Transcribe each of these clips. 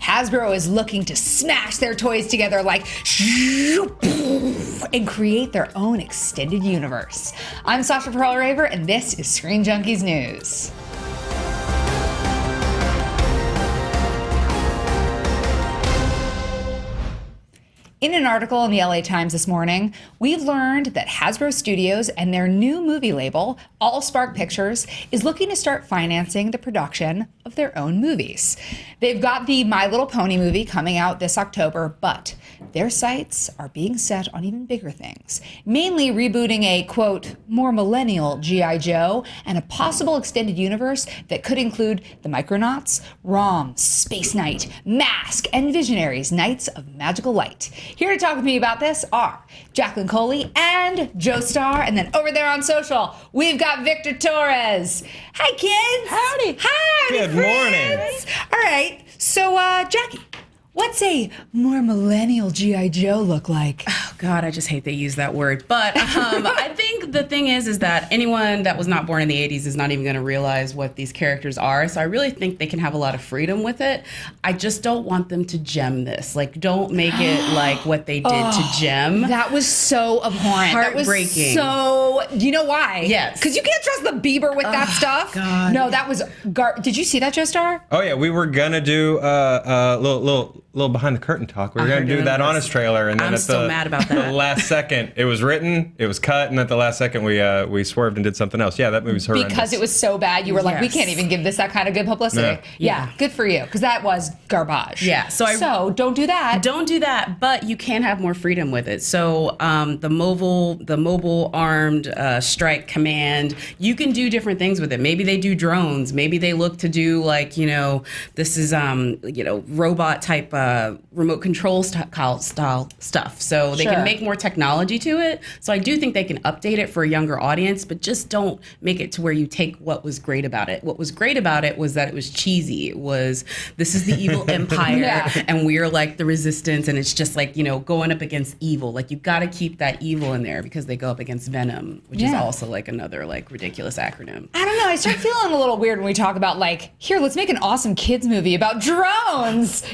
Hasbro is looking to smash their toys together like and create their own extended universe. I'm Sasha Perl-Raver, and this is Screen Junkies News. In an article in the LA Times this morning, we've learned that Hasbro Studios and their new movie label, AllSpark Pictures, is looking to start financing the production of their own movies. They've got the My Little Pony movie coming out this October, but their sights are being set on even bigger things, mainly rebooting a, quote, more millennial G.I. Joe and a possible extended universe that could include the Micronauts, ROM, Space Knight, Mask, and Visionaries, Knights of Magical Light. Here to talk with me about this are Jacqueline Coley and Joe Starr, and then over there on social, we've got Victor Torres. Hi, kids. Howdy. Hi. Good morning. All right, so Jackie, what's a more millennial G.I. Joe look like? Oh, God, I just hate they use that word. But I think the thing is that anyone that was not born in the 80s is not even going to realize what these characters are. So I really think they can have a lot of freedom with it. I just don't want them to gem this. Like, don't make it like what they did to gem. That was so abhorrent. Heartbreaking. That was so, you know why? Yes. Because you can't trust the Bieber with that stuff. God. No, that was, did you see that, Joe Starr? Oh yeah, we were gonna do a little behind the curtain talk. We were gonna do that Honest trailer, and then I'm still mad about that. The last second, it was written, it was cut, and at the last second, we swerved and did something else. Yeah, that movie's horrendous. Because it was so bad, you were like, we Yes. can't even give this that kind of good publicity. Yeah, good for you, because that was garbage. Yeah, so don't do that. Don't do that, but you can have more freedom with it. So the mobile armed strike command, you can do different things with it. Maybe they do drones. Maybe they look to do like, this is robot type remote control style stuff. So they can make more technology to it. So I do think they can update it for a younger audience, but just don't make it to where you take what was great about it. What was great about it was that it was cheesy. It was, this is the evil empire and we're like the resistance, and it's just like, going up against evil. Like, you got to keep that evil in there because they go up against Venom, which is also like another like ridiculous acronym. I don't know. I start feeling a little weird when we talk about like, here, let's make an awesome kids movie about drones,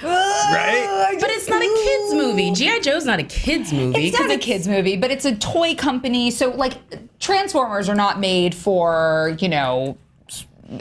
right? But it's not a kids movie. G.I. Joe's not a kids movie. It's not a kids movie, but it's a toy company. So like Transformers are not made for,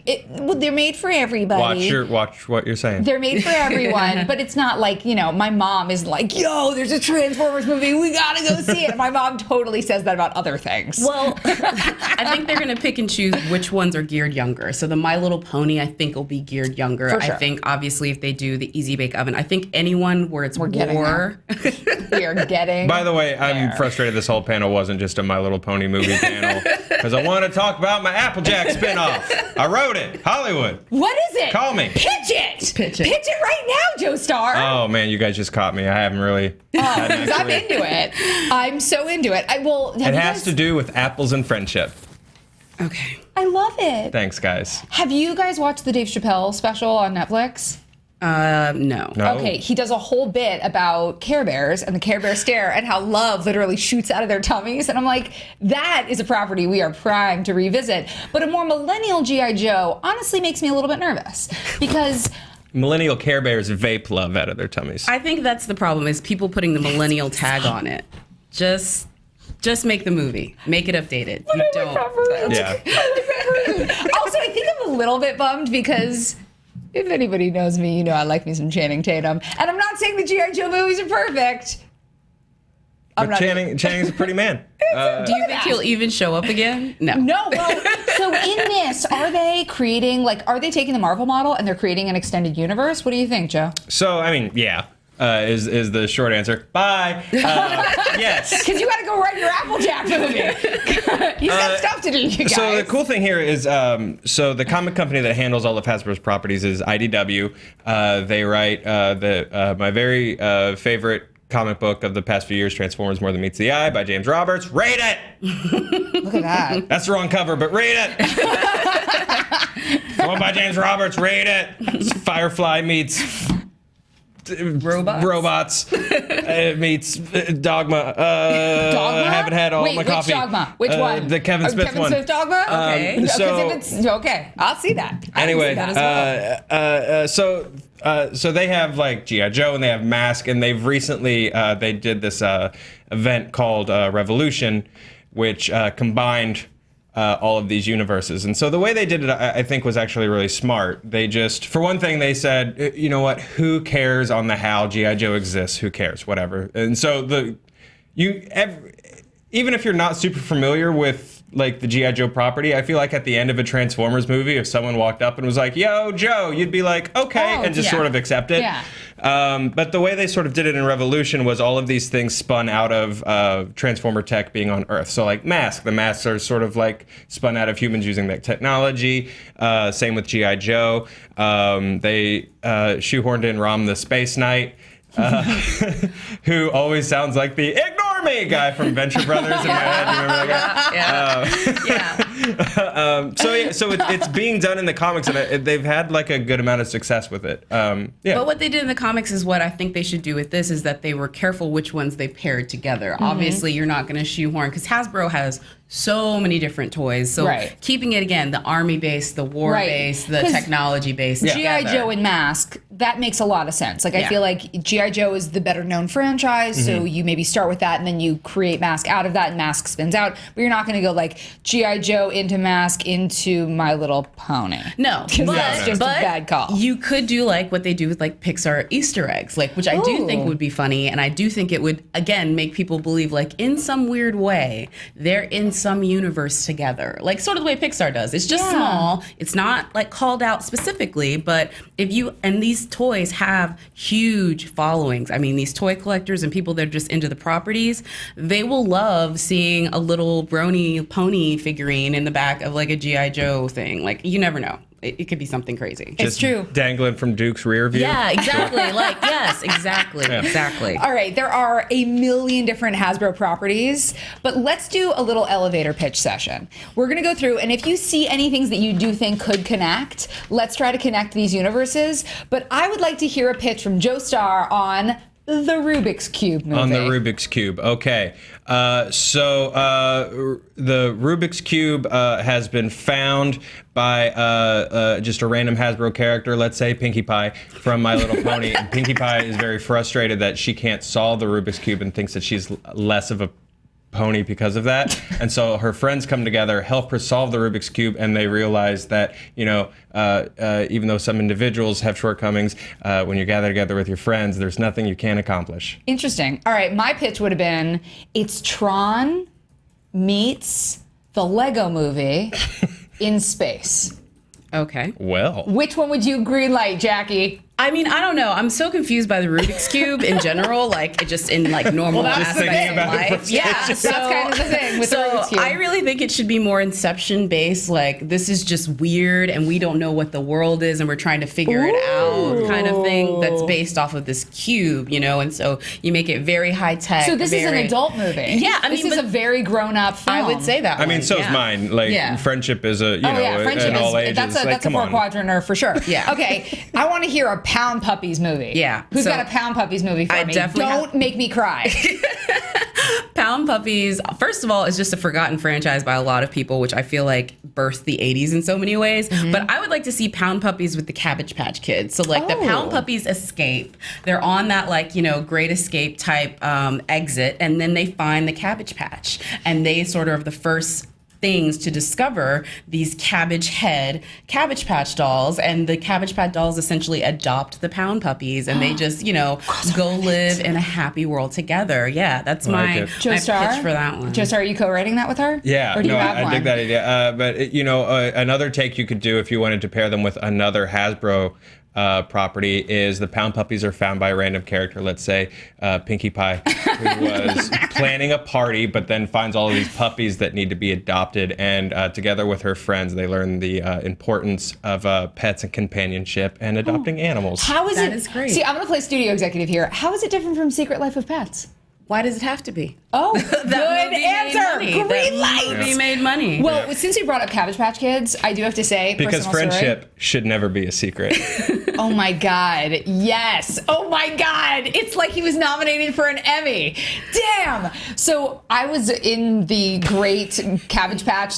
they're made for everybody. Watch what you're saying. They're made for everyone, but it's not like, my mom is like, yo, there's a Transformers movie, we gotta go see it. My mom totally says that about other things. Well, I think they're going to pick and choose which ones are geared younger. So the My Little Pony, I think, will be geared younger. For sure. I think, obviously, if they do the Easy Bake Oven, I think anyone where it's We're war. We are getting By the way, I'm there. frustrated this whole panel wasn't just a My Little Pony movie panel, because I want to talk about my Applejack spinoff. I wrote it. Hollywood. What is it? Call me. Pitch it. Pitch it. Pitch it right now, Joe Starr. Oh man, you guys just caught me. I haven't really. Because I'm into it. I'm so into it. It has to do with apples and friendship. Okay. I love it. Thanks, guys. Have you guys watched the Dave Chappelle special on Netflix? No. Okay, he does a whole bit about Care Bears and the Care Bear stare and how love literally shoots out of their tummies. And I'm like, that is a property we are primed to revisit. But a more millennial G.I. Joe honestly makes me a little bit nervous because Millennial Care Bears vape love out of their tummies. I think that's the problem, is people putting the millennial tag on it. Just make the movie. Make it updated. You don't. Yeah. Also, I think I'm a little bit bummed because if anybody knows me, I like me some Channing Tatum. And I'm not saying the G.I. Joe movies are perfect. But Channing's a pretty man. Do you think he'll even show up again? No. No, well, so in this, are they taking the Marvel model and they're creating an extended universe? What do you think, Joe? So, I mean, yeah. Is the short answer. Bye. Yes. Because you got to go write your Applejack movie. He's got stuff to do, you guys. So the cool thing here is, so the comic company that handles all of Hasbro's properties is IDW. They write my very favorite comic book of the past few years, Transformers More Than Meets the Eye by James Roberts. Rate it! Look at that. That's the wrong cover, but rate it! The one by James Roberts, rate it! It's Firefly meets robots meets Dogma. Dogma? I haven't had all Wait, my coffee. Which Dogma? Which one? The Kevin Smith Kevin one. Smith Dogma? Okay. Um, Okay, I'll see that. I can Anyway, see that as well. so they have like G.I. Joe and they have Mask, and they've recently they did this event called Revolution, which combined all of these universes. And so the way they did it, I think, was actually really smart. They just, for one thing, they said, you know what, who cares on the how G.I. Joe exists? Who cares? Whatever. And so even if you're not super familiar with like the G.I. Joe property, I feel like at the end of a Transformers movie, if someone walked up and was like, yo, Joe, you'd be like, okay, and just sort of accept it. Yeah. But the way they sort of did it in Revolution was all of these things spun out of Transformer tech being on Earth. So like the masks are sort of like spun out of humans using that technology. Same with G.I. Joe. They shoehorned in Rom the Space Knight, who always sounds like the ignore me guy from Venture Brothers in my head. You remember that guy? So it's being done in the comics, and they've had like a good amount of success with it. But what they did in the comics is what I think they should do with this, is that they were careful which ones they paired together. Obviously, you're not going to shoehorn, because Hasbro has so many different toys. So keeping it, again, the army base, the war base, the technology base. G.I. Joe and Mask, that makes a lot of sense. Like I feel like G.I. Joe is the better known franchise, so you maybe start with that and then you create Mask out of that and Mask spins out. But you're not going to go like G.I. Joe into Mask into My Little Pony. No, but that's just a bad call. You could do like what they do with like Pixar Easter eggs, like, which I do think would be funny, and I do think it would, again, make people believe like in some weird way they're in some universe together, like sort of the way Pixar does. It's just small. It's not like called out specifically, but these toys have huge followings. I mean, these toy collectors and people that are just into the properties, they will love seeing a little brony pony figurine in the back of like a G.I. Joe thing. Like, you never know. It could be something crazy. It's true. Dangling from Duke's rear view. Yeah, exactly. Like, yes, exactly. Exactly. All right, there are a million different Hasbro properties, but let's do a little elevator pitch session. We're going to go through, and if you see any things that you do think could connect, let's try to connect these universes. But I would like to hear a pitch from Joe Starr on the Rubiks Cube movie. On the Rubiks Cube. Okay. So the Rubiks Cube has been found by just a random Hasbro character, let's say Pinkie Pie from My Little Pony. And Pinkie Pie is very frustrated that she can't solve the Rubiks Cube and thinks that she's less of a pony because of that. And so her friends come together, help her solve the Rubik's Cube, and they realize that, even though some individuals have shortcomings, when you gather together with your friends, there's nothing you can't accomplish. Interesting. All right, my pitch would have been, it's Tron meets the Lego movie in space. Okay. Well. Which one would you green light, Jackie? I mean, I don't know. I'm so confused by the Rubik's Cube in general, like just in like normal aspects of life. Yeah, so, that's kind of the thing with the Rubik's Cube. I really think it should be more Inception based. Like, this is just weird and we don't know what the world is and we're trying to figure it out kind of thing that's based off of this cube, and so you make it very high tech. So this is an adult movie. Yeah, I mean, this is a very grown up film. I would say that. I mean, so is mine. Like, friendship is friendship in all ages. That's like, a four quadranter for sure. Yeah. Okay, I want to hear a Pound Puppies movie. Yeah. Who's got a Pound Puppies movie for me? Don't make me cry. Pound Puppies, first of all, is just a forgotten franchise by a lot of people, which I feel like birthed the 80s in so many ways. But I would like to see Pound Puppies with the Cabbage Patch Kids. So like the Pound Puppies escape. They're on that Great Escape type exit, and then they find the Cabbage Patch. And they sort of the first things to discover these Cabbage Patch dolls, and the Cabbage Patch dolls essentially adopt the Pound Puppies, and they just go live in a happy world together. Yeah, that's my pitch for that one. Joe Starr, are you co-writing that with her? Yeah, or do you have I one? dig that idea. But another take you could do if you wanted to pair them with another Hasbro property is the Pound Puppies are found by a random character, let's say Pinkie Pie, who was planning a party but then finds all of these puppies that need to be adopted, and together with her friends they learn the importance of pets and companionship and adopting animals. How is That is great. See, I'm going to play studio executive here. How is it different from Secret Life of Pets? Why does it have to be? Oh, good movie answer. made money. Green That movie light. made money. Well, since we brought up Cabbage Patch Kids, I do have to say, Because personal friendship story. should never be a secret. Oh my God. Yes. Oh my God. It's like he was nominated for an Emmy. Damn. So I was in the great Cabbage Patch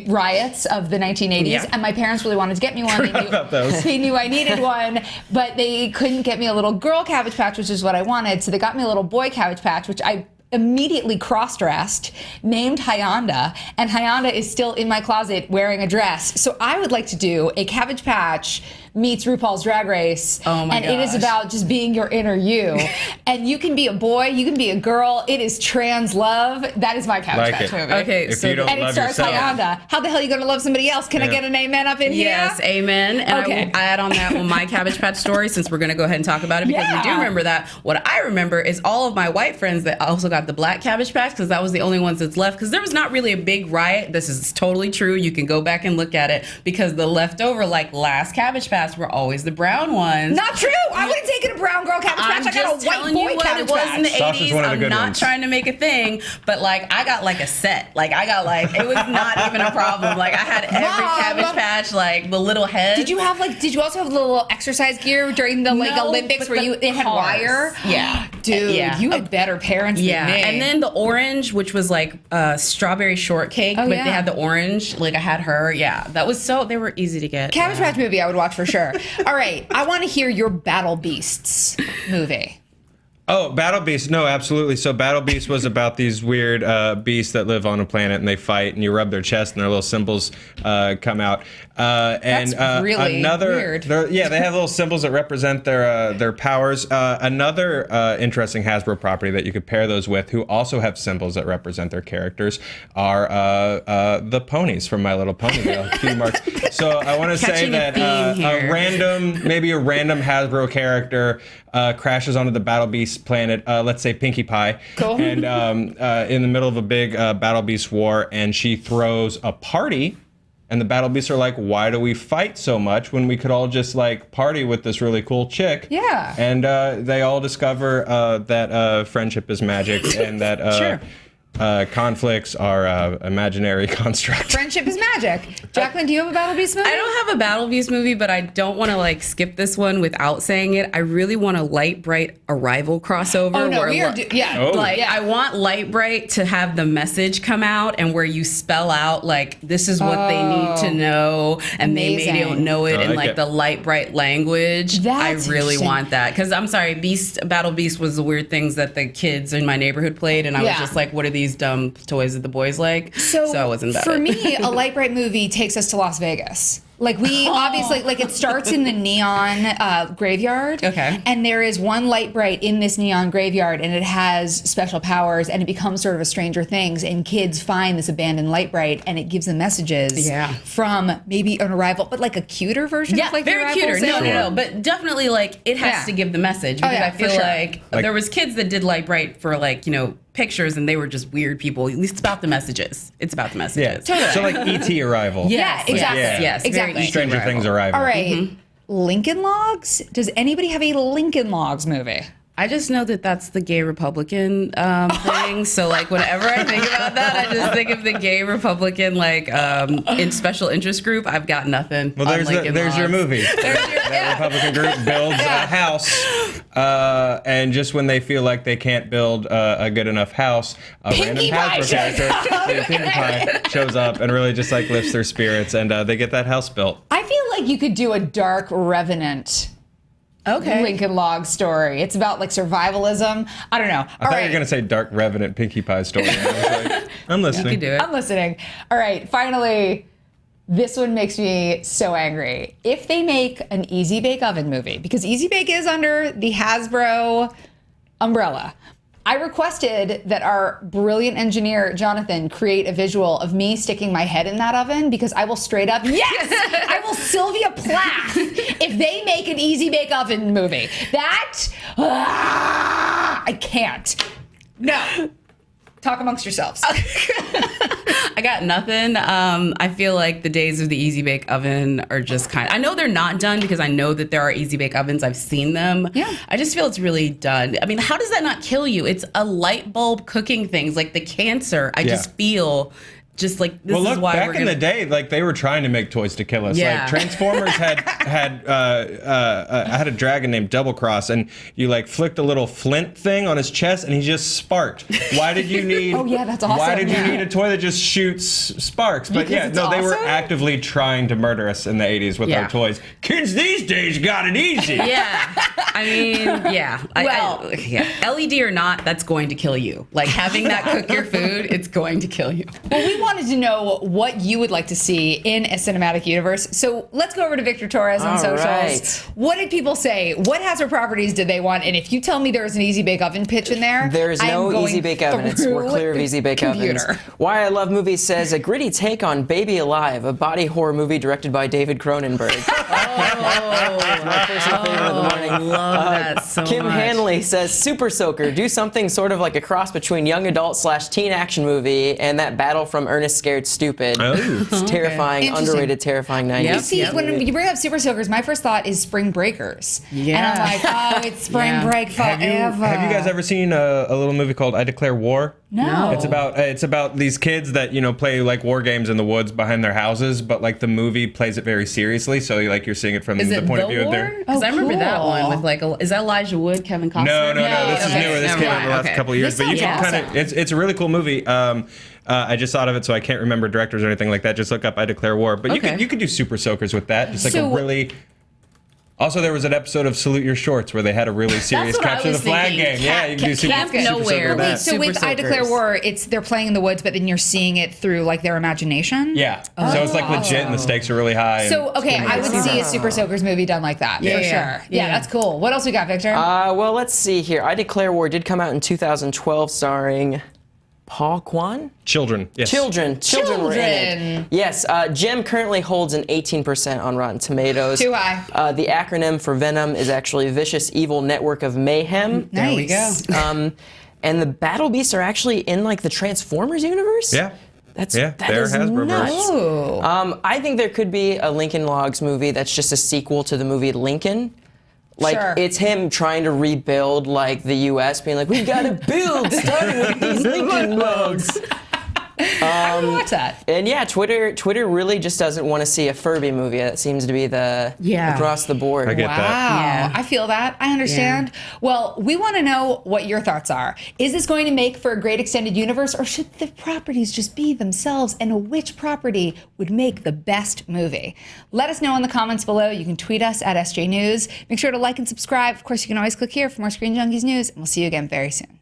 riots of the 1980s, Yeah. and my parents really wanted to get me one. Forgot about those. They knew I needed one, but they couldn't get me a little girl Cabbage Patch, which is what I wanted. So they got me a little boy Cabbage Patch, which I immediately cross-dressed, named Hyanda, and Hyanda is still in my closet wearing a dress. So I would like to do a Cabbage Patch meets RuPaul's Drag Race. Oh my And it is gosh. about just being your inner you. And you can be a boy, you can be a girl. It is trans love. That is my Cabbage Like Patch it. movie. Okay, If so you don't And it love stars yourself. Hyanda. How the hell are you going to love somebody else? Can I Yeah. get an amen up in here? Yes, amen. And Okay. I will add on that one my Cabbage Patch story, since we're going to go ahead and talk about it, because we do Yeah. remember that. What I remember is all of my white friends that also got the black Cabbage Patch, because that was the only ones that's left, because there was not really a big riot. This is totally true. You can go back and look at it, because the leftover, last Cabbage Patch were always the brown ones. Not true. I would have taken a brown girl Cabbage I'm Patch. I got just a white telling boy you what Cabbage it was Patch. in the Sauce is 80s. one of the I'm good not ones. trying to make a thing, but I got a set. I got it was not even a problem. I had every Mom. Cabbage Patch, the little head. Did you also have the little exercise gear during the No, Olympics but where they had cars. wire? Yeah. Dude, Yeah. you had better parents Yeah, than me. and then the orange, which was strawberry shortcake, Oh, but yeah. they had the orange. I had her. Yeah, that was they were easy to get. Cabbage Patch movie I would watch for sure. All right, I want to hear your Battle Beasts movie. Oh, Battle Beast. No, absolutely. So Battle Beast was about these weird beasts that live on a planet and they fight, and you rub their chest and their little symbols come out. That's really weird. They have little symbols that represent their powers. Another interesting Hasbro property that you could pair those with, who also have symbols that represent their characters, are the ponies from My Little Pony. Cutie marks. So I want to say Catching a that theme here. maybe a random Hasbro character crashes onto the Battle Beast planet, let's say Pinkie Pie, Cool. and in the middle of a big Battle Beast war, and she throws a party, and the Battle Beasts are like, why do we fight so much when we could all just party with this really cool chick? Yeah. And they all discover that friendship is magic, and that Sure. conflicts are imaginary constructs. Friendship is magic. Jacqueline, do you have a Battle Beast movie? I don't have a Battle Beast movie, but I don't want to skip this one without saying it. I really want a Light Bright Arrival crossover. Oh, no, where we are. Yeah. Oh. I want Light Bright to have the message come out, and where you spell out this is what they need to know, and they maybe Amazing. don't know it I in like it. the Light Bright language. That's I really interesting. want that, because I'm sorry, Battle Beast was the weird things that the kids in my neighborhood played, and I Yeah. was just what are these dumb toys that the boys like? So I wasn't that. for me, a Light Bright movie takes us to Las Vegas. We obviously it starts in the neon graveyard. Okay. And there is one Light Bright in this neon graveyard, and it has special powers, and it becomes sort of a Stranger Things. And kids find this abandoned Light Bright, and it gives them messages. Yeah. From maybe an arrival, but a cuter version. Yeah, of the very Arrival cuter. No, scene. no, but definitely it has Yeah. to give the message, because yeah, I feel for sure. there was kids that did Light Bright for pictures, and they were just weird people. At least it's about the messages. It's about the Yeah. messages. So E.T. Arrival. Yeah, exactly. Yes, very Exactly. easy Stranger arrival. Things Arrival. All right. Lincoln Logs? Does anybody have a Lincoln Logs movie? I just know that that's the gay Republican thing. So whenever I think about that, I just think of the gay Republican in special interest group. I've got nothing. Well, on there's Lincoln your Logs. movie. That Republican group builds a house, and just when they feel like they can't build a good enough house, a Pinkie random Pie Hasbro shows character, Pinkie Pie, shows up and really just lifts their spirits, and they get that house built. I feel like you could do a Dark Revenant Lincoln Log story. It's about survivalism. I don't know. I thought you were gonna say Dark Revenant Pinkie Pie story. And I was like, I'm listening. You could do it. I'm listening. All right, finally, this one makes me so angry. If they make an Easy Bake Oven movie, because Easy Bake is under the Hasbro umbrella, I requested that our brilliant engineer, Jonathan, create a visual of me sticking my head in that oven, because I will straight up, yes, I will Sylvia Plath if they make an Easy Bake Oven movie. I can't. No. Talk amongst yourselves. I got nothing. I feel like the days of the Easy Bake Oven are just kind of, I know they're not done because I know that there are Easy Bake Ovens. I've seen them. Yeah. I just feel it's really done. I mean, how does that not kill you? It's a light bulb cooking things like the cancer. I just feel just like this Well, is look, why back we're in gonna... the day, like they were trying to make toys to kill us. Yeah. Like Transformers had a dragon named Double Cross, and you like flicked a little flint thing on his chest, and he just sparked. Why did you need? Oh, yeah, that's awesome. Why did Yeah. you need a toy that just shoots sparks? But Because it's they were awesome? actively trying to murder us in the 80s with our toys. Kids these days got it easy. Yeah. I mean, yeah. LED or not, that's going to kill you. Like having that cook your food, it's going to kill you. Well, we wanted to know what you would like to see in a cinematic universe. So let's go over to Victor Torres on All socials. right. What did people say? What Hasbro properties did they want? And if you tell me there's an Easy Bake Oven pitch in there, There is I am no going Easy Bake Oven. We're clear of the Easy Bake Ovens. computer. Why I Love Movies says a gritty take on Baby Alive, a body horror movie directed by David Cronenberg. My personal favorite of the morning. I love that so Kim much. Hanley says Super Soaker, do something sort of like a cross between young adult / teen action movie and that battle from Ernest Scared Stupid. Oh. It's terrifying, Interesting. underrated, terrifying 90s. You see, Yep. when you bring up Super Soakers, my first thought is Spring Breakers. Yeah. And I'm like, oh, it's Spring Yeah. Break forever. Have you guys ever seen a little movie called I Declare War? No. It's about these kids that play like war games in the woods behind their houses, but like the movie plays it very seriously. So like you're seeing it from Is the it point The of view of War? their. Because I remember that cool. one with like, is that Elijah Wood, Kevin Costner? No. This is Okay, newer. This never came out in the mind. last couple of years. This But you sounds can kind awesome. of it's a really cool movie. I just thought of it, so I can't remember directors or anything like that. Just look up I Declare War. But Okay. you could do Super Soakers with that. Just like So- a really. Also, there was an episode of Salute Your Shorts where they had a really serious what I capture the was flag thinking. game. Yeah, you can do Super Camp Soaker Nowhere. with Wait, that. so Super with I Declare Soakers. War, they're playing in the woods, but then you're seeing it through like their imagination? Yeah. So it's like legit, and the stakes are really high. So, and- okay, I would see a Super Soakers movie done like that, for Yeah. sure. Yeah, that's cool. What else we got, Victor? Well, let's see here. I Declare War did come out in 2012, starring Paul Kwan? Children. Yes. Children were in it. Children. Yes, Gem currently holds an 18% on Rotten Tomatoes. Too high. The acronym for Venom is actually Vicious Evil Network of Mayhem. Nice. There we go. And the Battle Beasts are actually in like the Transformers universe. Yeah. That they're is Hasbro nuts. Ooh. I think there could be a Lincoln Logs movie that's just a sequel to the movie Lincoln. Like, Sure. it's him trying to rebuild, like, the U.S., being like, we gotta build, starting with these Lincoln Logs. I would watch that. And yeah, Twitter really just doesn't want to see a Furby movie. That seems to be the across the board. I get Wow. that. Yeah. I feel that. I understand. Well, we want to know what your thoughts are. Is this going to make for a great extended universe, or should the properties just be themselves? And which property would make the best movie? Let us know in the comments below. You can tweet us at SJ News. Make sure to like and subscribe. Of course, you can always click here for more Screen Junkies news, and we'll see you again very soon.